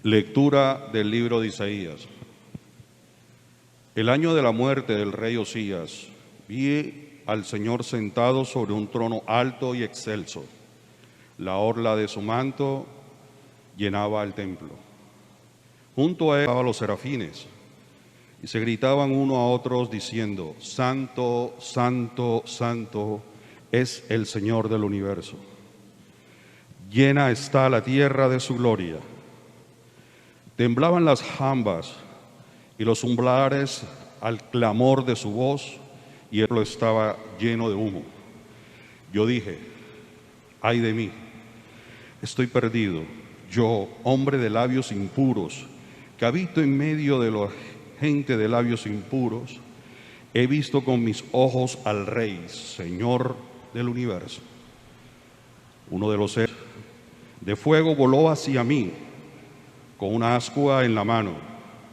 Lectura del libro de Isaías. El año de la muerte del rey Osías, vi al Señor sentado sobre un trono alto y excelso. La orla de su manto llenaba el templo. Junto a él estaban los serafines, y se gritaban uno a otros diciendo: Santo, Santo, Santo es el Señor del universo. Llena está la tierra de su gloria. Temblaban las jambas y los umbrales al clamor de su voz, y el pueblo estaba lleno de humo. Yo dije: ay de mí, estoy perdido, yo, hombre de labios impuros, que habito en medio de la gente de labios impuros. He visto con mis ojos al Rey, Señor del universo. Uno de los seres de fuego voló hacia mí, con una ascua en la mano,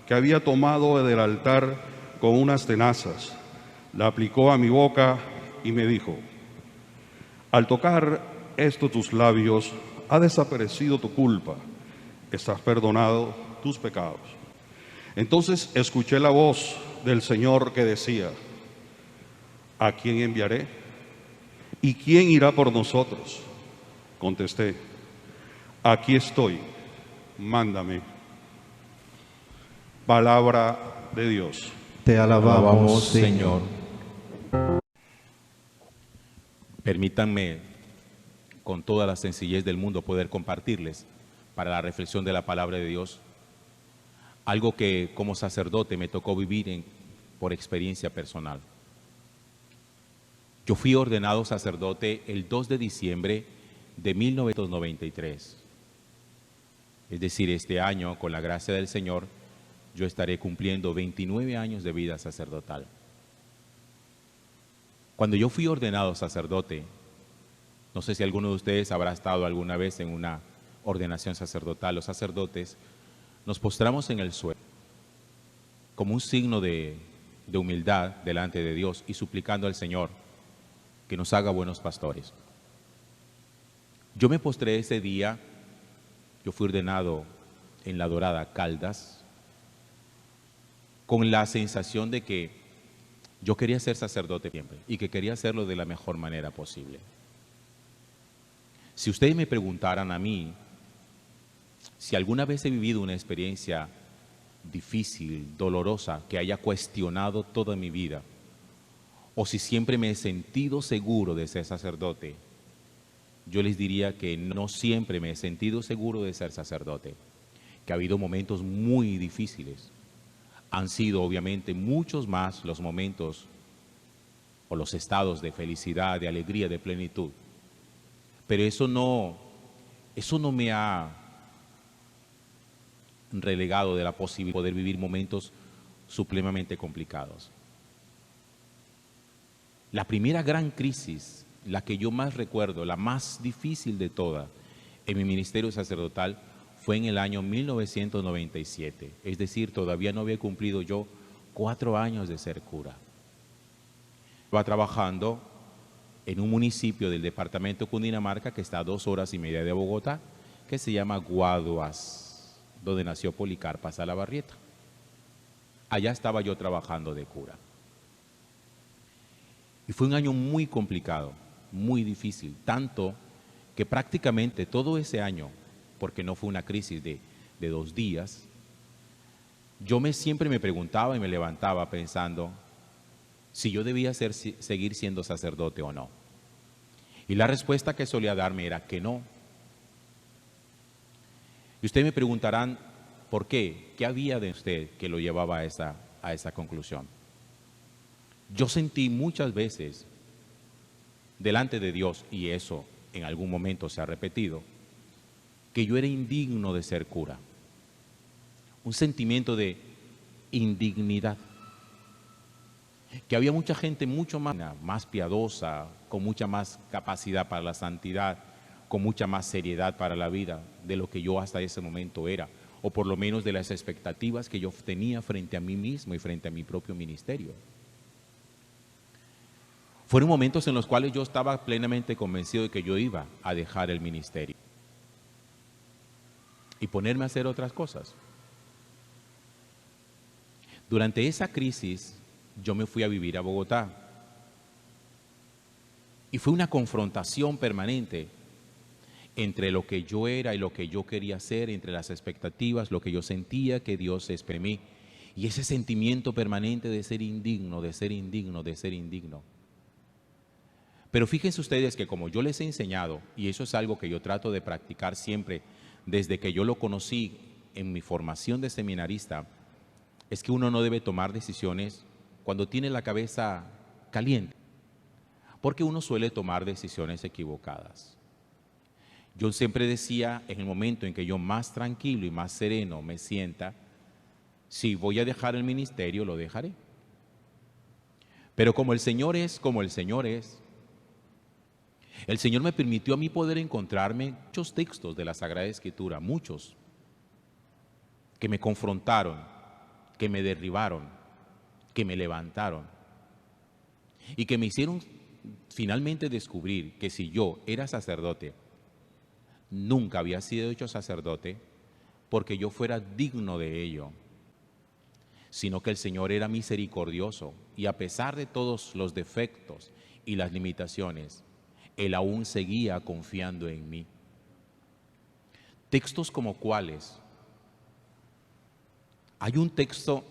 que había tomado del altar con unas tenazas. La aplicó a mi boca y me dijo: al tocar esto tus labios, ha desaparecido tu culpa, estás perdonado tus pecados. Entonces escuché la voz del Señor que decía: ¿a quién enviaré? ¿Y quién irá por nosotros? Contesté: aquí estoy, mándame. Palabra de Dios. Te alabamos, Señor. Permítanme, con toda la sencillez del mundo, poder compartirles para la reflexión de la palabra de Dios algo que como sacerdote me tocó vivir por experiencia personal. Yo fui ordenado sacerdote el 2 de diciembre de 1993. Es decir, este año, con la gracia del Señor, yo estaré cumpliendo 29 años de vida sacerdotal. Cuando yo fui ordenado sacerdote, no sé si alguno de ustedes habrá estado alguna vez en una ordenación sacerdotal. Los sacerdotes nos postramos en el suelo como un signo de humildad delante de Dios y suplicando al Señor que nos haga buenos pastores. Yo me postré ese día. Yo fui ordenado en La Dorada, Caldas, con la sensación de que yo quería ser sacerdote siempre y que quería hacerlo de la mejor manera posible. Si ustedes me preguntaran a mí si alguna vez he vivido una experiencia difícil, dolorosa, que haya cuestionado toda mi vida, o si siempre me he sentido seguro de ser sacerdote, yo les diría que no siempre me he sentido seguro de ser sacerdote, que ha habido momentos muy difíciles. Han sido obviamente muchos más los momentos o los estados de felicidad, de alegría, de plenitud. Pero eso no me ha relegado de la posibilidad de poder vivir momentos supremamente complicados. La primera gran crisis, la que yo más recuerdo, la más difícil de todas en mi ministerio sacerdotal, fue en el año 1997. Es decir, todavía no había cumplido yo 4 años de ser cura. Estaba trabajando en un municipio del departamento de Cundinamarca que está a 2 horas y media de Bogotá, que se llama Guaduas, donde nació Policarpa Salabarrieta. Allá estaba yo trabajando de cura. Y fue un año muy complicado, muy difícil, tanto que prácticamente todo ese año, porque no fue una crisis de 2 días, yo siempre me preguntaba y me levantaba pensando si yo debía seguir siendo sacerdote o no. Y la respuesta que solía darme era que no. Y ustedes me preguntarán, ¿por qué? ¿Qué había de usted que lo llevaba a esa conclusión? Yo sentí muchas veces delante de Dios, y eso en algún momento se ha repetido, que yo era indigno de ser cura. Un sentimiento de indignidad. Que había mucha gente mucho más piadosa, con mucha más capacidad para la santidad, con mucha más seriedad para la vida de lo que yo hasta ese momento era, o por lo menos de las expectativas que yo tenía frente a mí mismo y frente a mi propio ministerio. Fueron momentos en los cuales yo estaba plenamente convencido de que yo iba a dejar el ministerio. y ponerme a hacer otras cosas. Durante esa crisis, yo me fui a vivir a Bogotá. Y fue una confrontación permanente entre lo que yo era y lo que yo quería hacer, entre las expectativas, lo que yo sentía que Dios espera de mí. Y ese sentimiento permanente de ser indigno, de ser indigno, de ser indigno. Pero fíjense ustedes que como yo les he enseñado, y eso es algo que yo trato de practicar siempre desde que yo lo conocí en mi formación de seminarista, es que uno no debe tomar decisiones cuando tiene la cabeza caliente, porque uno suele tomar decisiones equivocadas. Yo siempre decía, en el momento en que yo más tranquilo y más sereno me sienta, si voy a dejar el ministerio, lo dejaré. Pero como el Señor es, el Señor me permitió a mí poder encontrarme muchos textos de la Sagrada Escritura, muchos, que me confrontaron, que me derribaron, que me levantaron y que me hicieron finalmente descubrir que si yo era sacerdote, nunca había sido hecho sacerdote porque yo fuera digno de ello, sino que el Señor era misericordioso y a pesar de todos los defectos y las limitaciones, Él aún seguía confiando en mí. Textos como cuáles. Hay un texto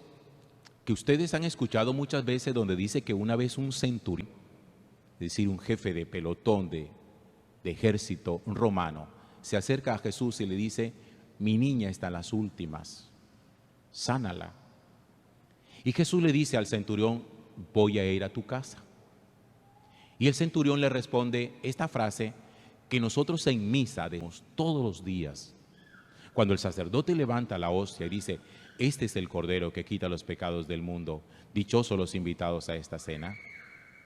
que ustedes han escuchado muchas veces donde dice que una vez un centurión, es decir, un jefe de pelotón de ejército romano, se acerca a Jesús y le dice: mi niña está en las últimas, sánala. Y Jesús le dice al centurión: voy a ir a tu casa. Y el centurión le responde esta frase que nosotros en misa decimos todos los días. Cuando el sacerdote levanta la hostia y dice: este es el Cordero que quita los pecados del mundo, dichosos los invitados a esta cena.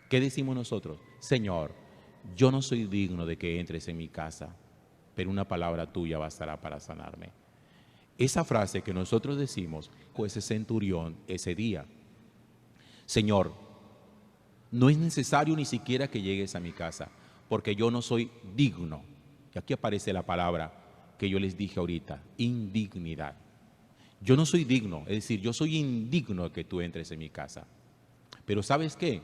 ¿Qué decimos nosotros? Señor, yo no soy digno de que entres en mi casa, pero una palabra tuya bastará para sanarme. Esa frase que nosotros decimos con ese centurión ese día: Señor, no es necesario ni siquiera que llegues a mi casa, porque yo no soy digno. Y aquí aparece la palabra que yo les dije ahorita: indignidad. Yo no soy digno, es decir, yo soy indigno de que tú entres en mi casa. Pero ¿sabes qué?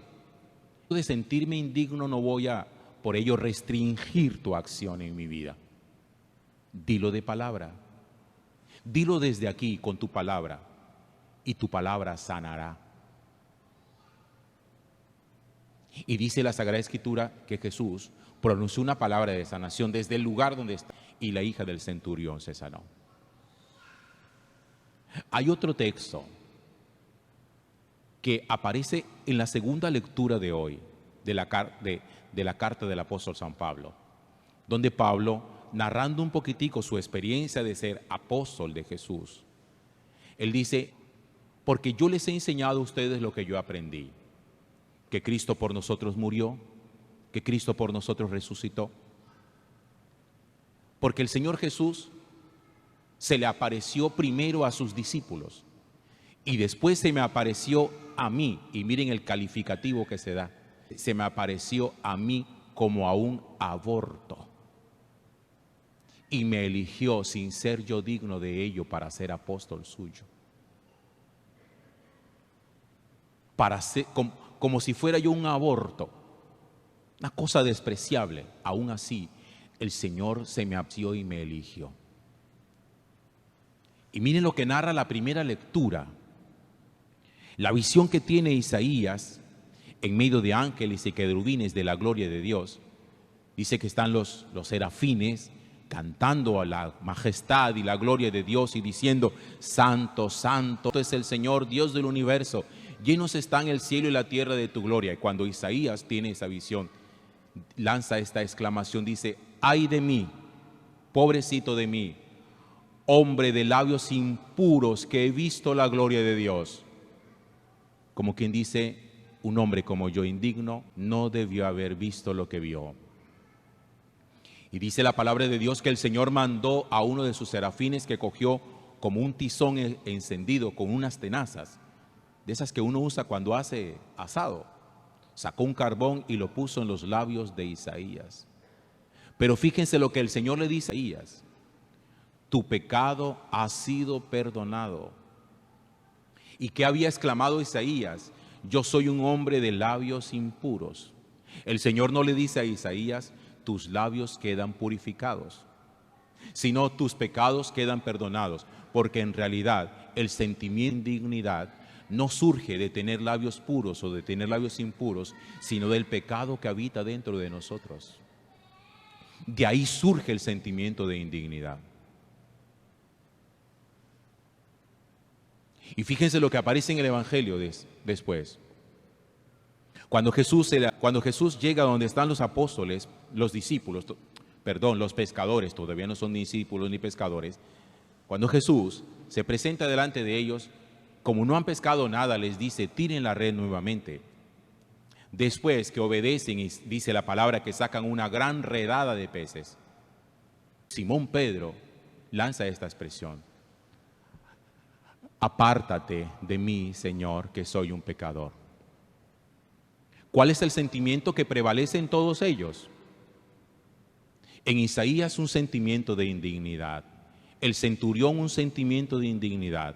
De sentirme indigno no voy a, por ello, restringir tu acción en mi vida. Dilo de palabra. Dilo desde aquí con tu palabra y tu palabra sanará. Y dice la Sagrada Escritura que Jesús pronunció una palabra de sanación desde el lugar donde está y la hija del centurión se sanó. Hay otro texto que aparece en la segunda lectura de hoy de la carta del apóstol San Pablo, donde Pablo, narrando un poquitico su experiencia de ser apóstol de Jesús, él dice: porque yo les he enseñado a ustedes lo que yo aprendí, que Cristo por nosotros murió, que Cristo por nosotros resucitó, porque el Señor Jesús se le apareció primero a sus discípulos y después se me apareció a mí, y miren el calificativo que se da, se me apareció a mí como a un aborto. Y me eligió sin ser yo digno de ello para ser apóstol suyo. Para ser, como si fuera yo un aborto, una cosa despreciable. Aún así, el Señor se me apareció y me eligió. Y miren lo que narra la primera lectura. La visión que tiene Isaías en medio de ángeles y querubines de la gloria de Dios. Dice que están los serafines cantando a la majestad y la gloria de Dios y diciendo: santo, santo es el Señor, Dios del universo, llenos están el cielo y la tierra de tu gloria. Y cuando Isaías tiene esa visión, lanza esta exclamación, dice: ay de mí, pobrecito de mí, hombre de labios impuros, que he visto la gloria de Dios. Como quien dice, un hombre como yo, indigno, no debió haber visto lo que vio. Y dice la palabra de Dios que el Señor mandó a uno de sus serafines que cogió como un tizón encendido con unas tenazas, de esas que uno usa cuando hace asado. Sacó un carbón y lo puso en los labios de Isaías. Pero fíjense lo que el Señor le dice a Isaías: tu pecado ha sido perdonado. ¿Y qué había exclamado Isaías? Yo soy un hombre de labios impuros. El Señor no le dice a Isaías, tus labios quedan purificados, sino tus pecados quedan perdonados, porque en realidad el sentimiento de indignidad no surge de tener labios puros o de tener labios impuros, sino del pecado que habita dentro de nosotros. De ahí surge el sentimiento de indignidad. Y fíjense lo que aparece en el Evangelio después. Cuando Jesús llega donde están los apóstoles, los discípulos, los pescadores, todavía no son ni discípulos ni pescadores. Cuando Jesús se presenta delante de ellos, como no han pescado nada, les dice, tiren la red nuevamente. Después que obedecen, y dice la palabra que sacan una gran redada de peces, Simón Pedro lanza esta expresión: apártate de mí, Señor, que soy un pecador. ¿Cuál es el sentimiento que prevalece en todos ellos? En Isaías un sentimiento de indignidad, el centurión un sentimiento de indignidad,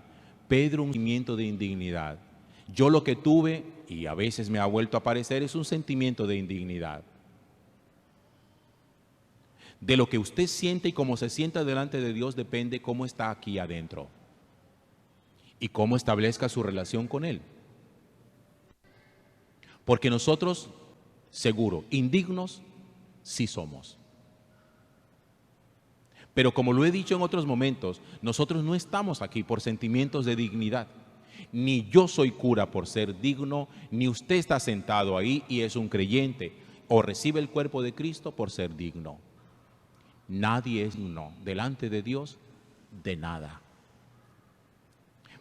Pedro un sentimiento de indignidad. Yo lo que tuve, y a veces me ha vuelto a aparecer, es un sentimiento de indignidad. De lo que usted siente y cómo se sienta delante de Dios depende cómo está aquí adentro y cómo establezca su relación con Él. Porque nosotros, seguro, indignos sí somos. Pero como lo he dicho en otros momentos, nosotros no estamos aquí por sentimientos de dignidad. Ni yo soy cura por ser digno, ni usted está sentado ahí y es un creyente o recibe el cuerpo de Cristo por ser digno. Nadie es digno delante de Dios de nada.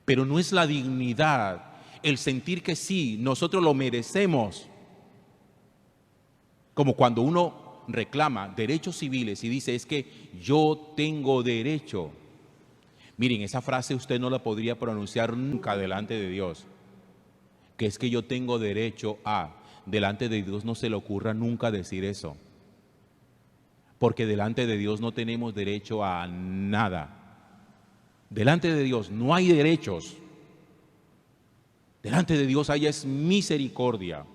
Pero no es la dignidad, el sentir que sí, nosotros lo merecemos. Como cuando uno reclama derechos civiles y dice, es que yo tengo derecho. Miren, esa frase usted no la podría pronunciar nunca delante de Dios. Que es que yo tengo derecho a. Delante de Dios no se le ocurra nunca decir eso. Porque delante de Dios no tenemos derecho a nada. Delante de Dios no hay derechos. Delante de Dios hay es misericordia.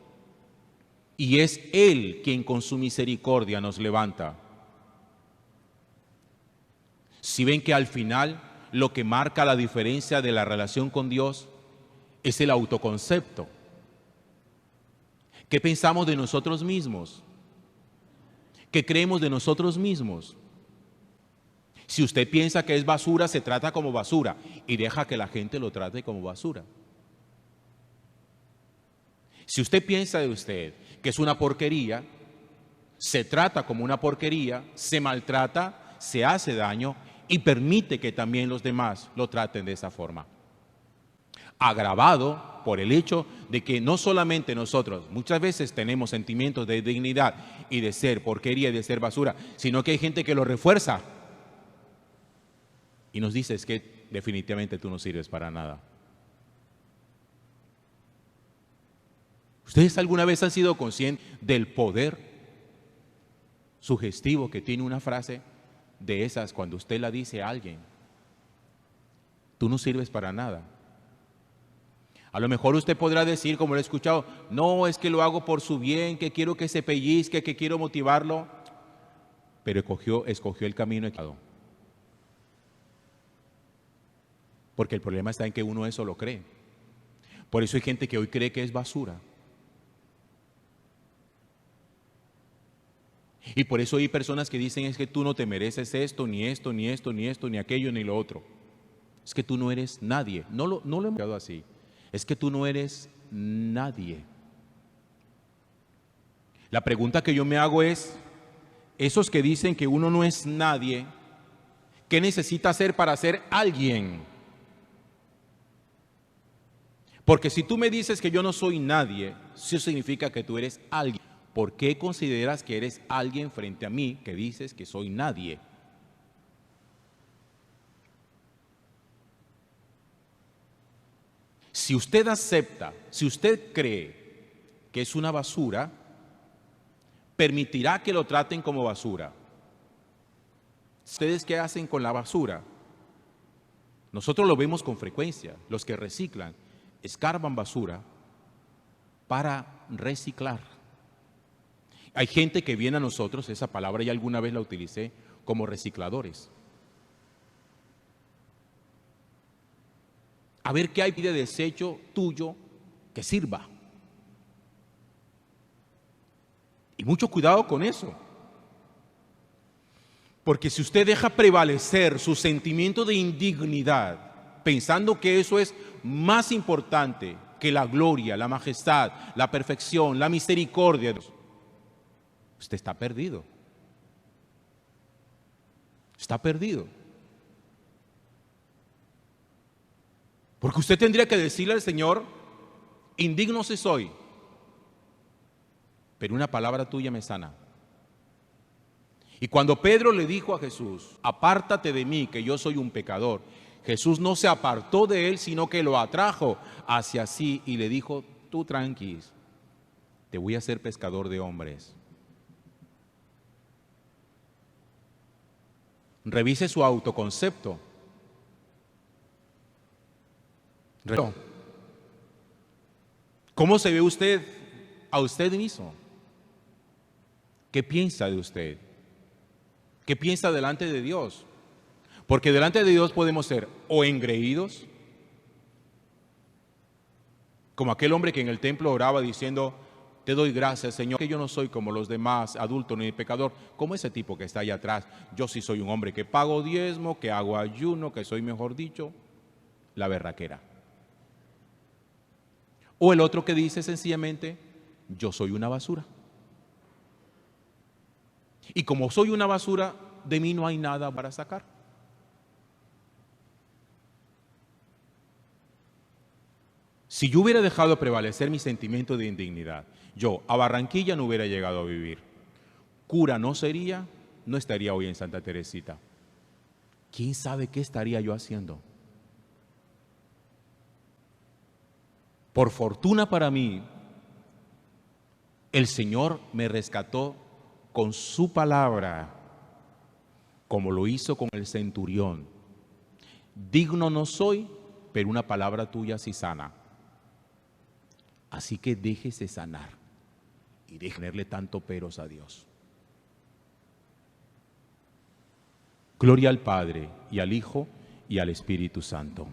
Y es Él quien con su misericordia nos levanta. Si ven que al final lo que marca la diferencia de la relación con Dios es el autoconcepto. ¿Qué pensamos de nosotros mismos? ¿Qué creemos de nosotros mismos? Si usted piensa que es basura, se trata como basura y deja que la gente lo trate como basura. Si usted piensa de usted que es una porquería, se trata como una porquería, se maltrata, se hace daño y permite que también los demás lo traten de esa forma. Agravado por el hecho de que no solamente nosotros muchas veces tenemos sentimientos de dignidad y de ser porquería y de ser basura, sino que hay gente que lo refuerza y nos dice es que definitivamente tú no sirves para nada. ¿Ustedes alguna vez han sido conscientes del poder sugestivo que tiene una frase de esas cuando usted la dice a alguien? Tú no sirves para nada. A lo mejor usted podrá decir, como lo he escuchado, no, es que lo hago por su bien, que quiero que se pellizque, que quiero motivarlo, pero escogió el camino equivocado. Porque el problema está en que uno eso lo cree. Por eso hay gente que hoy cree que es basura. Y por eso hay personas que dicen es que tú no te mereces esto, ni esto, ni esto, ni esto, ni aquello, ni lo otro. Es que tú no eres nadie. No lo hemos explicado así. Es que tú no eres nadie. La pregunta que yo me hago es, esos que dicen que uno no es nadie, ¿qué necesita hacer para ser alguien? Porque si tú me dices que yo no soy nadie, eso significa que tú eres alguien. ¿Por qué consideras que eres alguien frente a mí que dices que soy nadie? Si usted acepta, si usted cree que es una basura, permitirá que lo traten como basura. ¿Ustedes qué hacen con la basura? Nosotros lo vemos con frecuencia. Los que reciclan escarban basura para reciclar. Hay gente que viene a nosotros, esa palabra ya alguna vez la utilicé, como recicladores. A ver qué hay de desecho tuyo que sirva. Y mucho cuidado con eso. Porque si usted deja prevalecer su sentimiento de indignidad, pensando que eso es más importante que la gloria, la majestad, la perfección, la misericordia de Dios, usted está perdido. Está perdido. Porque usted tendría que decirle al Señor, indigno si soy, pero una palabra tuya me sana. Y cuando Pedro le dijo a Jesús, apártate de mí, que yo soy un pecador, Jesús no se apartó de él, sino que lo atrajo hacia sí y le dijo, tú tranquilo, te voy a hacer pescador de hombres. Revise su autoconcepto. ¿Cómo se ve usted a usted mismo? ¿Qué piensa de usted? ¿Qué piensa delante de Dios? Porque delante de Dios podemos ser o engreídos, como aquel hombre que en el templo oraba diciendo, te doy gracias, Señor, que yo no soy como los demás, adulto ni pecador, como ese tipo que está allá atrás. Yo sí soy un hombre que pago diezmo, que hago ayuno, que soy, mejor dicho, la berraquera. O el otro que dice sencillamente, yo soy una basura. Y como soy una basura, de mí no hay nada para sacar. Si yo hubiera dejado prevalecer mi sentimiento de indignidad, yo a Barranquilla no hubiera llegado a vivir. Cura no sería, no estaría hoy en Santa Teresita. ¿Quién sabe qué estaría yo haciendo? Por fortuna para mí, el Señor me rescató con su palabra, como lo hizo con el centurión. Digno no soy, pero una palabra tuya sí sana. Así que déjese sanar y deje de ponerle tanto peros a Dios. Gloria al Padre y al Hijo y al Espíritu Santo.